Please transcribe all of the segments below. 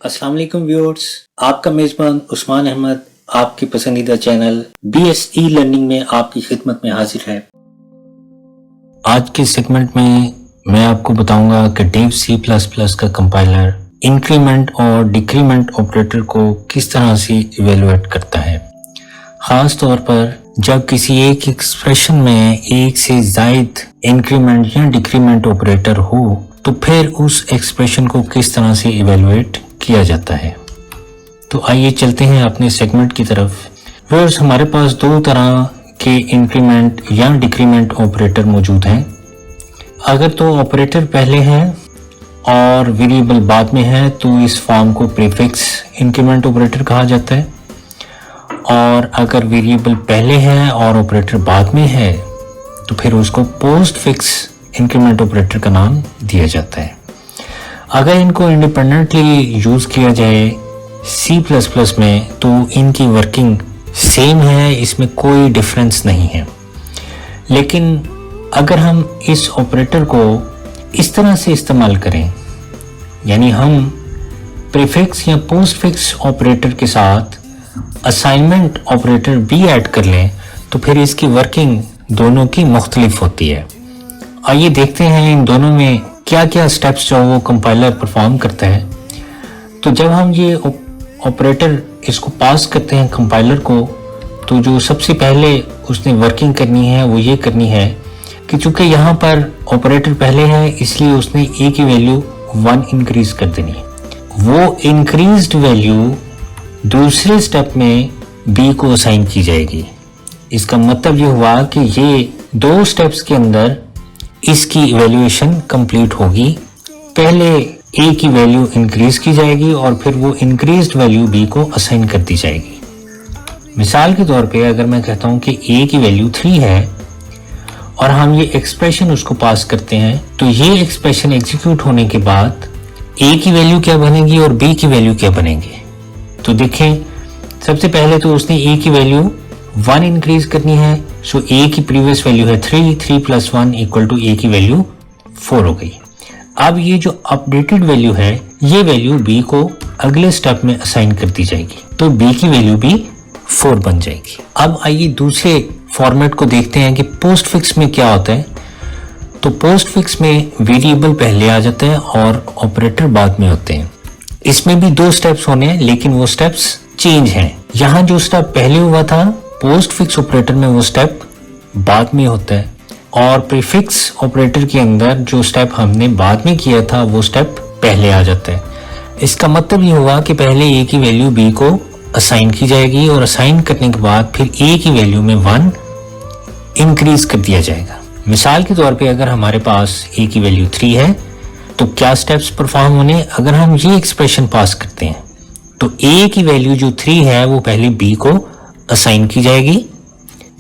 अस्सलाम वालेकुम व्यूअर्स, आपका मेज़बान उस्मान अहमद आपकी पसंदीदा चैनल BSE लर्निंग में आपकी खिदमत में हाजिर है। आज के सेगमेंट में मैं आपको बताऊंगा कि डेव C++ का कंपाइलर इंक्रीमेंट और डिक्रीमेंट ऑपरेटर को किस तरह से इवेलुएट करता है। खास तौर पर जब किसी एक एक्सप्रेशन में एक से ज़ायद इंक्रीमेंट या डिक्रीमेंट ऑपरेटर हो तो फिर उस एक्सप्रेशन को किस तरह से इवेलुएट किया जाता है। तो आइए चलते हैं अपने सेगमेंट की तरफ। व्यूअर्स, हमारे पास दो तरह के इंक्रीमेंट या डिक्रीमेंट ऑपरेटर मौजूद हैं। अगर तो ऑपरेटर पहले है और वेरिएबल बाद में है तो इस फॉर्म को प्रीफिक्स इंक्रीमेंट ऑपरेटर कहा जाता है, और अगर वेरिएबल पहले है और ऑपरेटर बाद में है तो फिर उसको पोस्ट फिक्स इंक्रीमेंट ऑपरेटर का नाम दिया जाता है। अगर इनको इंडिपेंडेंटली यूज किया जाए C++ में तो इनकी वर्किंग सेम है, इसमें कोई डिफरेंस नहीं है। लेकिन अगर हम इस ऑपरेटर को इस तरह से इस्तेमाल करें, यानी हम प्रीफिक्स या पोस्ट फिक्स ऑपरेटर के साथ असाइनमेंट ऑपरेटर भी ऐड कर लें तो फिर इसकी वर्किंग दोनों की मुख्तलिफ होती है। आइए देखते हैं इन दोनों में क्या क्या स्टेप्स जो वो कंपाइलर परफॉर्म करता है। तो जब हम ये ऑपरेटर इसको पास करते हैं कंपाइलर को, तो जो सबसे पहले उसने वर्किंग करनी है वो ये करनी है कि चूंकि यहाँ पर ऑपरेटर पहले है इसलिए उसने a की वैल्यू 1 इंक्रीज कर देनी है। वो इंक्रीज्ड वैल्यू दूसरे स्टेप में b को असाइन की जाएगी। इसका मतलब ये हुआ कि ये दो स्टेप्स के अंदर इसकी इवैल्यूएशन कंप्लीट होगी। पहले a की वैल्यू इंक्रीज की जाएगी और फिर वो इंक्रीज्ड वैल्यू b को असाइन कर दी जाएगी। मिसाल के तौर पे अगर मैं कहता हूं कि a की वैल्यू 3 है और हम ये एक्सप्रेशन उसको पास करते हैं, तो ये एक्सप्रेशन एग्जीक्यूट होने के बाद a की वैल्यू क्या बनेगी और b की वैल्यू क्या बनेगी। तो देखें, सबसे पहले तो उसने a की वैल्यू 1 इंक्रीज करनी है। सो a की प्रीवियस वैल्यू है 3 प्लस 1 इक्वल टू a की वैल्यू 4 हो गई। अब ये जो अपडेटेड वैल्यू है ये वैल्यू b को अगले स्टेप में असाइन कर दी जाएगी, तो b की वैल्यू भी 4 बन जाएगी। अब आइए दूसरे फॉर्मेट को देखते हैं कि पोस्ट फिक्स में क्या होता है। तो पोस्ट फिक्स में वेरिएबल पहले आ जाता है और ऑपरेटर बाद में होते हैं। इसमें भी दो स्टेप्स होने हैं लेकिन वो स्टेप्स चेंज हैं। यहाँ जो स्टेप पहले हुआ था पोस्ट फिक्स ऑपरेटर में वो स्टेप बाद में होता है, और प्रीफिक्स ऑपरेटर के अंदर जो स्टेप हमने बाद में किया था वो स्टेप पहले आ जाता है। इसका मतलब ये हुआ कि पहले a की वैल्यू b को असाइन की जाएगी और असाइन करने के बाद फिर a की वैल्यू में 1 इंक्रीज कर दिया जाएगा। मिसाल के तौर पे अगर हमारे पास a की वैल्यू 3 है तो क्या स्टेप्स परफॉर्म होने। अगर हम ये एक्सप्रेशन पास करते हैं तो a की वैल्यू जो 3 है वो पहले b को असाइन की जाएगी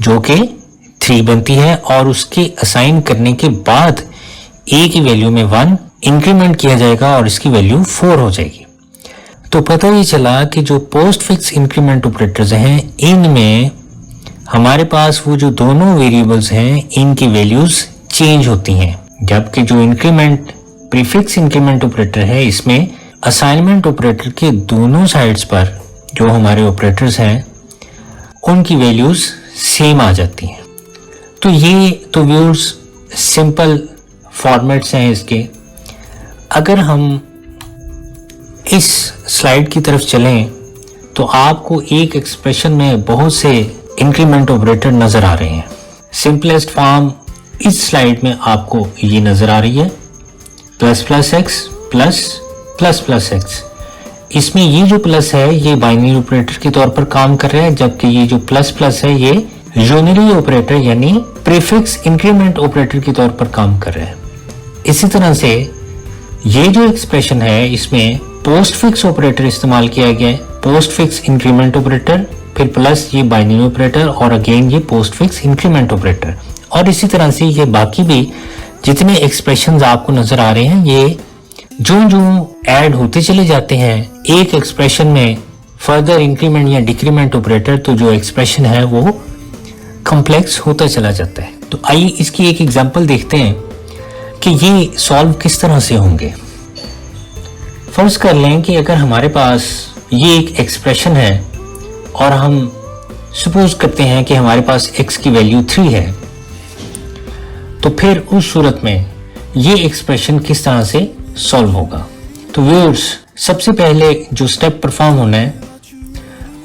जो कि 3 बनती है, और उसके असाइन करने के बाद a की वैल्यू में 1 इंक्रीमेंट किया जाएगा और इसकी वैल्यू 4 हो जाएगी। तो पता ये चला कि जो पोस्ट फिक्स इंक्रीमेंट ऑपरेटर्स हैं इनमें हमारे पास वो जो दोनों वेरिएबल्स हैं इनकी वैल्यूज चेंज होती हैं, जबकि जो इंक्रीमेंट प्रीफिक्स इंक्रीमेंट ऑपरेटर है इसमें असाइनमेंट ऑपरेटर के दोनों साइड्स पर जो हमारे ऑपरेटर्स हैं उनकी वैल्यूज सेम आ जाती हैं। तो ये तो व्यूअर्स सिंपल फॉर्मेट्स हैं इसके। अगर हम इस स्लाइड की तरफ चलें तो आपको एक एक्सप्रेशन में बहुत से इंक्रीमेंट ऑपरेटर नजर आ रहे हैं। सिंपलेस्ट फॉर्म इस स्लाइड में आपको ये नजर आ रही है ++x +++x। इसमें ये जो प्लस है ये बाइनरी ऑपरेटर के तौर पर काम कर रहा है, जबकि ये जो प्लस है ये यूनिरी ऑपरेटर यानी प्रीफिक्स इंक्रीमेंट ऑपरेटर के तौर पर काम कर रहा है। इसी तरह से ये जो एक्सप्रेशन है इसमें पोस्ट फिक्स ऑपरेटर इस्तेमाल किया गया है, पोस्ट फिक्स इंक्रीमेंट ऑपरेटर, फिर प्लस ये बाइनरी ऑपरेटर और अगेन ये पोस्ट फिक्स इंक्रीमेंट ऑपरेटर। और इसी तरह से ये बाकी भी जितने एक्सप्रेशंस आपको नजर आ रहे हैं ये जो ऐड होते चले जाते हैं एक एक्सप्रेशन में फर्दर इंक्रीमेंट या डिक्रीमेंट ऑपरेटर, तो जो एक्सप्रेशन है वो कॉम्प्लेक्स होता चला जाता है। तो आइए इसकी एक एग्जांपल देखते हैं कि ये सॉल्व किस तरह से होंगे। फर्ज कर लें कि अगर हमारे पास ये एक एक्सप्रेशन है और हम सपोज करते हैं कि हमारे पास x की वैल्यू 3 है, तो फिर उस सूरत में ये एक्सप्रेशन किस तरह से सॉल्व होगा। तो व्यूअर्स, सबसे पहले जो स्टेप परफॉर्म होना है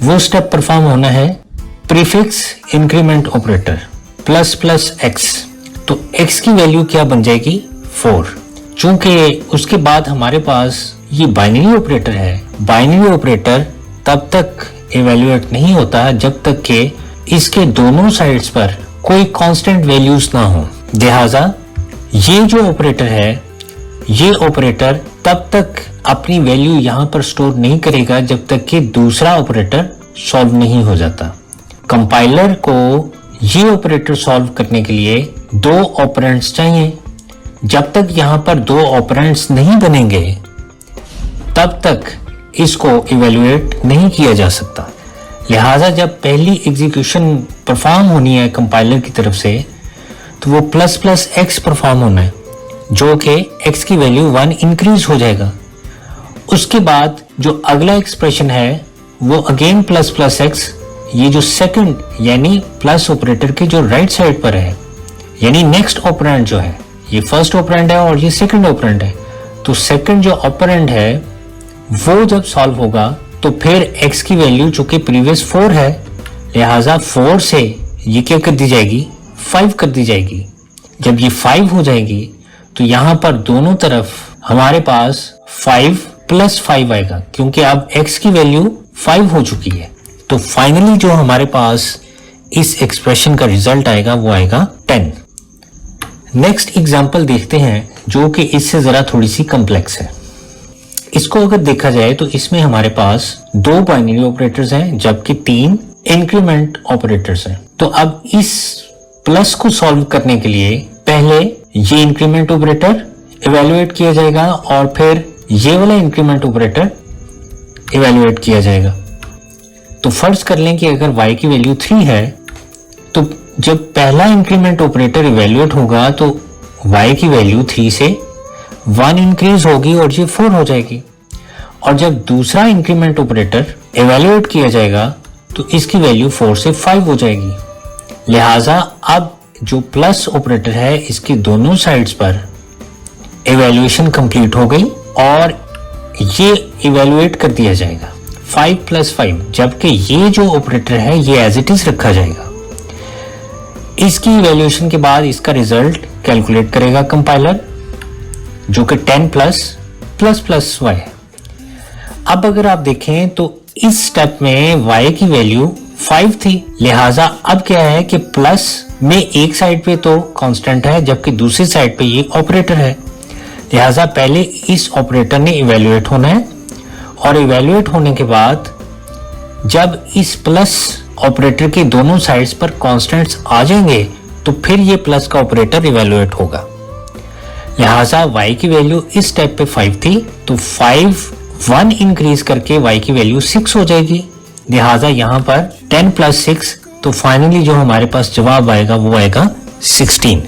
वो स्टेप परफॉर्म होना है prefix increment operator plus plus x। तो x की वैल्यू क्या बन जाएगी 4। चूंकि उसके बाद हमारे पास ये बाइनरी ऑपरेटर है, बाइनरी ऑपरेटर तब तक इवेल्युएट नहीं होता जब तक कि इसके दोनों साइड्स पर कोई कांस्टेंट वैल्यूज ना हो। लिहाजा ये जो ऑपरेटर है, ये ऑपरेटर तब तक अपनी वैल्यू यहाँ पर स्टोर नहीं करेगा जब तक कि दूसरा ऑपरेटर सॉल्व नहीं हो जाता। कंपाइलर को ये ऑपरेटर सॉल्व करने के लिए 2 ऑपरेंड्स चाहिए। जब तक यहाँ पर 2 ऑपरेंड्स नहीं बनेंगे तब तक इसको इवेल्युएट नहीं किया जा सकता। लिहाजा जब पहली एग्जीक्यूशन परफॉर्म होनी है कंपाइलर की तरफ से, तो वो प्लस प्लस x परफॉर्म होना है, जो कि x की वैल्यू 1 इंक्रीज हो जाएगा। उसके बाद जो अगला एक्सप्रेशन है वो अगेन प्लस प्लस x, ये जो सेकंड यानी प्लस ऑपरेटर के जो राइट साइड पर है, यानी नेक्स्ट ऑपरेंड जो है, ये फर्स्ट ऑपरेंड है और ये सेकंड ऑपरेंड है, तो सेकंड जो ऑपरेंड है वो जब सॉल्व होगा तो फिर x की वैल्यू जो कि प्रीवियस 4 है, लिहाजा 4 से ये क्या कर दी जाएगी 5 कर दी जाएगी। जब ये 5 हो जाएगी तो यहाँ पर दोनों तरफ हमारे पास 5 प्लस 5 आएगा, क्योंकि अब x की वैल्यू 5 हो चुकी है। तो फाइनली जो हमारे पास इस एक्सप्रेशन का रिजल्ट आएगा वो आएगा 10। नेक्स्ट एग्जांपल देखते हैं जो कि इससे जरा थोड़ी सी कॉम्प्लेक्स है। इसको अगर देखा जाए तो इसमें हमारे पास 2 बाइनरी ऑपरेटर्स हैं जबकि 3 इंक्रीमेंट ऑपरेटर्स हैं। तो अब इस प्लस को सॉल्व करने के लिए पहले ये इंक्रीमेंट ऑपरेटर इवेल्युएट किया जाएगा और फिर ये वाला इंक्रीमेंट ऑपरेटर इवेल्युएट किया जाएगा। तो फर्ज कर लें कि अगर y की वैल्यू 3 है, तो जब पहला इंक्रीमेंट ऑपरेटर इवेल्युएट होगा तो y की वैल्यू 3 से 1 इंक्रीज होगी और ये 4 हो जाएगी। और जब दूसरा इंक्रीमेंट ऑपरेटर इवेल्युएट किया जाएगा तो इसकी वैल्यू 4 से 5 हो जाएगी। लिहाजा अब जो प्लस ऑपरेटर है इसकी दोनों साइड्स पर इवेल्युएशन कंप्लीट हो गई और ये इवेल्युएट कर दिया जाएगा 5 प्लस 5, जबकि ये जो ऑपरेटर है ये एज इट इज रखा जाएगा। इसकी इवेल्युएशन के बाद इसका रिजल्ट कैलकुलेट करेगा कंपाइलर, जो कि 10 प्लस प्लस प्लस y है। अब अगर आप देखें तो इस स्टेप में y की वैल्यू 5 थी, लिहाजा अब क्या है कि प्लस में एक साइड पे तो कांस्टेंट है जबकि दूसरी साइड पे ये ऑपरेटर है। लिहाजा पहले इस ऑपरेटर ने इवेल्युएट होना है और इवेल्युएट होने के बाद जब इस प्लस ऑपरेटर के दोनों साइड्स पर कांस्टेंट्स आ जाएंगे तो फिर ये प्लस का ऑपरेटर इवेल्युएट होगा। लिहाजा y की वैल्यू इस स्टेप पे 5 थी, तो 1 इंक्रीज करके y की वैल्यू 6 हो जाएगी। लिहाजा यहाँ पर 10 प्लस 6, तो फाइनली जो हमारे पास जवाब आएगा वो आएगा 16।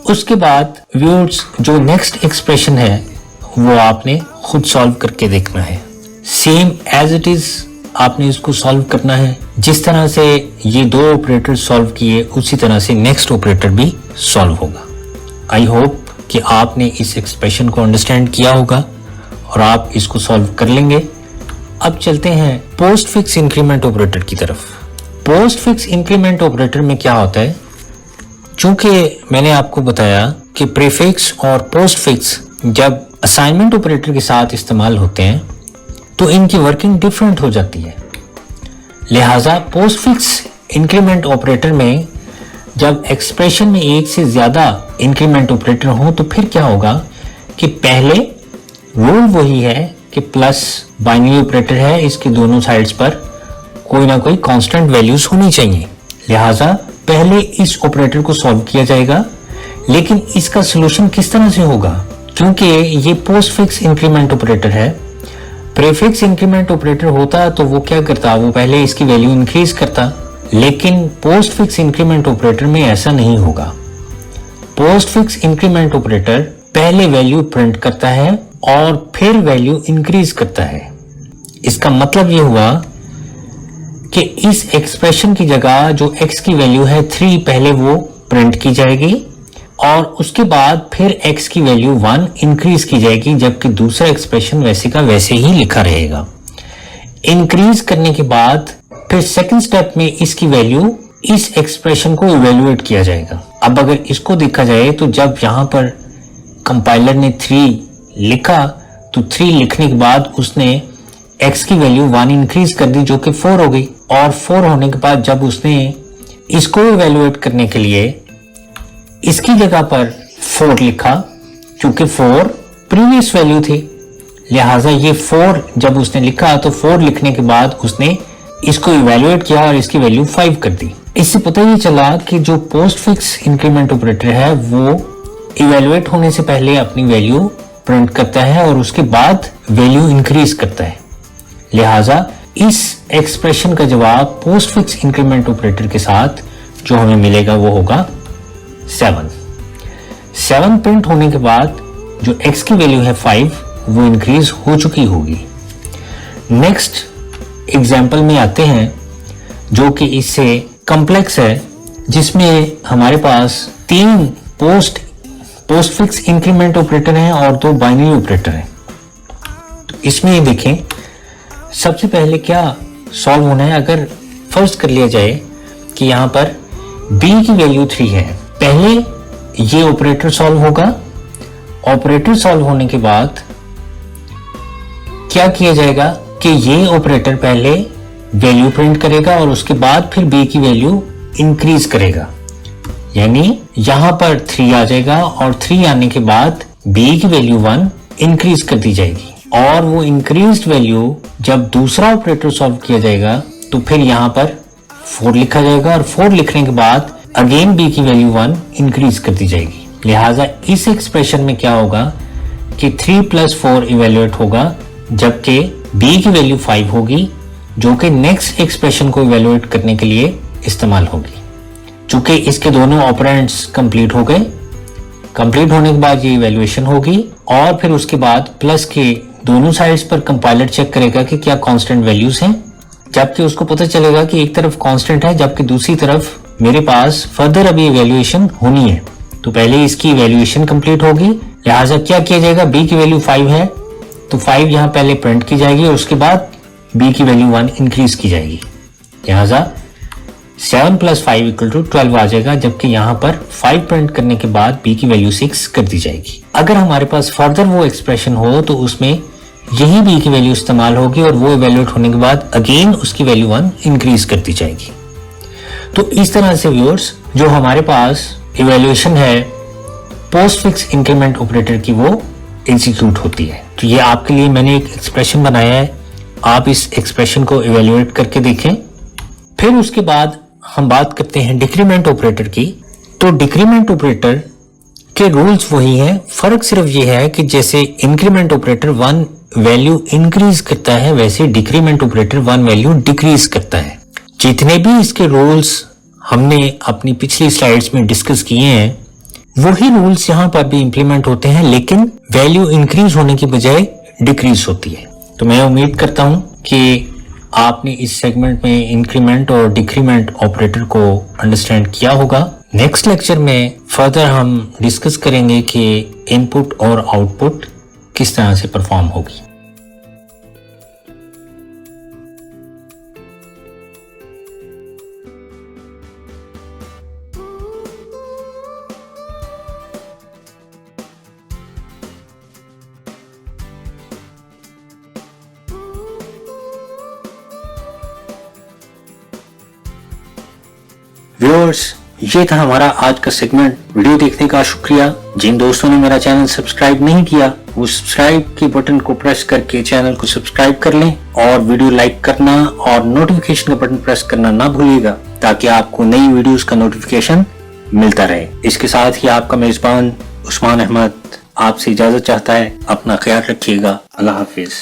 उसके बाद व्यूअर्स जो नेक्स्ट एक्सप्रेशन है वो आपने खुद सॉल्व करके देखना है। सेम एज इट इज आपने इसको सॉल्व करना है। जिस तरह से ये 2 ऑपरेटर सॉल्व किए उसी तरह से नेक्स्ट ऑपरेटर भी सॉल्व होगा। आई होप कि आपने इस एक्सप्रेशन को अंडरस्टैंड किया होगा और आप इसको सॉल्व कर लेंगे। अब चलते हैं पोस्ट फिक्स इंक्रीमेंट ऑपरेटर की तरफ। पोस्ट फिक्स इंक्रीमेंट ऑपरेटर में क्या होता है, चूंकि मैंने आपको बताया कि प्रीफिक्स और पोस्ट फिक्स जब असाइनमेंट ऑपरेटर के साथ इस्तेमाल होते हैं तो इनकी वर्किंग डिफरेंट हो जाती है। लिहाजा पोस्ट फिक्स इंक्रीमेंट ऑपरेटर में जब एक्सप्रेशन में एक से ज्यादा इंक्रीमेंट ऑपरेटर हो तो फिर क्या होगा कि पहले रूल वही है कि प्लस बाइनरी ऑपरेटर है, इसके दोनों साइड्स पर कोई ना कोई कांस्टेंट वैल्यूज होनी चाहिए। लिहाजा पहले इस ऑपरेटर को सॉल्व किया जाएगा, लेकिन इसका सोल्यूशन किस तरह से होगा, क्योंकि ये पोस्ट फिक्स इंक्रीमेंट ऑपरेटर है। प्रीफिक्स इंक्रीमेंट ऑपरेटर होता तो वो क्या करता, वो पहले इसकी वैल्यू इंक्रीज करता, लेकिन पोस्ट फिक्स इंक्रीमेंट ऑपरेटर में ऐसा नहीं होगा। पोस्ट फिक्स इंक्रीमेंट ऑपरेटर पहले वैल्यू प्रिंट करता है, और फिर वैल्यू इंक्रीज करता है। इसका मतलब ये हुआ कि इस एक्सप्रेशन की जगह जो x की वैल्यू है 3 पहले वो प्रिंट की जाएगी और उसके बाद फिर x की वैल्यू 1 इंक्रीज की जाएगी, जबकि दूसरा एक्सप्रेशन वैसे का वैसे ही लिखा रहेगा। इंक्रीज करने के बाद फिर सेकंड स्टेप में इसकी वैल्यू इस एक्सप्रेशन को इवेल्युएट किया जाएगा। अब अगर इसको देखा जाए तो जब यहां पर कंपाइलर ने 3 लिखा तो 3 लिखने के बाद उसने x की वैल्यू 1 इंक्रीज कर दी जो कि 4 हो गई, और 4 होने के बाद जब उसने इसको इवेल्युएट करने के लिए इसकी जगह पर 4 लिखा, क्योंकि 4 प्रीवियस वैल्यू थी, लिहाजा ये 4 जब उसने लिखा तो 4 लिखने के बाद उसने इसको इवेल्युएट किया और इसकी वैल्यू 5 कर दी। इससे पता ये चला कि जो पोस्ट फिक्स इंक्रीमेंट ऑपरेटर है वो इवेल्युएट होने से पहले अपनी वैल्यू प्रिंट करता है और उसके बाद वैल्यू इंक्रीज करता है। लिहाजा इस एक्सप्रेशन का जवाब पोस्ट फिक्स इंक्रीमेंट ऑपरेटर के साथ जो हमें मिलेगा वो होगा 7। 7 प्रिंट होने के बाद जो x की वैल्यू है 5 वो इंक्रीज हो चुकी होगी। नेक्स्ट एग्जाम्पल में आते हैं जो कि इससे कॉम्प्लेक्स है, जिसमें हमारे पास 3 पोस्ट फिक्स इंक्रीमेंट ऑपरेटर हैं और 2 बाइनरी ऑपरेटर हैं। तो इसमें ये देखें, सबसे पहले क्या सॉल्व होना है। अगर फर्स्ट कर लिया जाए कि यहां पर b की वैल्यू 3 है, पहले ये ऑपरेटर सॉल्व होगा। ऑपरेटर सॉल्व होने के बाद क्या किया जाएगा कि ये ऑपरेटर पहले वैल्यू प्रिंट करेगा और उसके बाद फिर b की वैल्यू इंक्रीज करेगा, यानी यहां पर 3 आ जाएगा और 3 आने के बाद b की वैल्यू 1 इंक्रीज कर दी जाएगी, और वो इंक्रीज्ड वैल्यू जब दूसरा ऑपरेटर सॉल्व किया जाएगा तो फिर यहां पर 4 लिखा जाएगा और 4 लिखने के बाद अगेन b की वैल्यू 1 इंक्रीज कर दी जाएगी। लिहाजा इस एक्सप्रेशन में क्या होगा कि 3 + 4 इवेल्युएट होगा, जबकि b की वैल्यू 5 होगी जो कि नेक्स्ट एक्सप्रेशन को इवेल्युएट करने के लिए इस्तेमाल होगी। चूंकि इसके दोनों ऑपरेंड्स कंप्लीट हो गए, कंप्लीट होने के बाद ये इवेल्युएशन होगी और फिर उसके बाद प्लस के दोनों साइड्स पर कंपाइलर चेक करेगा कि क्या कांस्टेंट वैल्यूज हैं, जबकि उसको पता चलेगा कि एक तरफ कांस्टेंट है जबकि दूसरी तरफ मेरे पास फर्दर अभी इवेल्युएशन होनी है। तो पहले इसकी इवेल्युएशन कंप्लीट होगी, लिहाजा क्या किया जाएगा, b की वैल्यू 5 है तो 5 यहां पहले प्रिंट की जाएगी और उसके बाद b की वैल्यू 1 इंक्रीज की जाएगी। लिहाजा 7 + 5 = 12 आ जाएगा, जबकि यहां पर 5 प्रिंट करने के बाद b की वैल्यू 6 कर दी जाएगी। अगर हमारे पास फर्दर वो एक्सप्रेशन हो तो उसमें यही b की वैल्यू इस्तेमाल होगी और वो इवेल्युएट होने के बाद अगेन उसकी वैल्यू 1 इंक्रीज कर दी जाएगी। तो इस तरह से व्यूअर्स जो हमारे पास इवेल्युएशन है पोस्ट फिक्स इंक्रीमेंट ऑपरेटर की वो एग्जीक्यूट होती है। तो ये आपके लिए मैंने एक एक्सप्रेशन बनाया है, आप इस एक्सप्रेशन को इवेल्युएट करके देखें। फिर उसके बाद हम बात करते हैं डिक्रीमेंट ऑपरेटर की। तो डिक्रीमेंट ऑपरेटर के रूल्स वही हैं, फर्क सिर्फ ये है कि जैसे इंक्रीमेंट ऑपरेटर 1 वैल्यू इंक्रीज करता है वैसे डिक्रीमेंट ऑपरेटर 1 वैल्यू डिक्रीज करता है। जितने भी इसके रूल्स हमने अपनी पिछली स्लाइड्स में डिस्कस किए हैं वही रूल्स यहाँ पर भी इंप्लीमेंट होते हैं, लेकिन वैल्यू इंक्रीज होने की बजाय डिक्रीज होती है। तो मैं उम्मीद करता हूं कि आपने इस सेगमेंट में इंक्रीमेंट और डिक्रीमेंट ऑपरेटर को अंडरस्टैंड किया होगा। नेक्स्ट लेक्चर में फर्दर हम डिस्कस करेंगे कि इनपुट और आउटपुट किस तरह से परफॉर्म होगी। व्यूअर्स, ये था हमारा आज का सेगमेंट। वीडियो देखने का शुक्रिया। जिन दोस्तों ने मेरा चैनल सब्सक्राइब नहीं किया वो सब्सक्राइब के बटन को प्रेस करके चैनल को सब्सक्राइब कर लें और वीडियो लाइक करना और नोटिफिकेशन का बटन प्रेस करना ना भूलिएगा ताकि आपको नई वीडियोस का नोटिफिकेशन मिलता रहे। इसके साथ ही आपका मेजबान उस्मान अहमद आपसे इजाजत चाहता है। अपना ख्याल रखिएगा। अल्लाह हाफिज।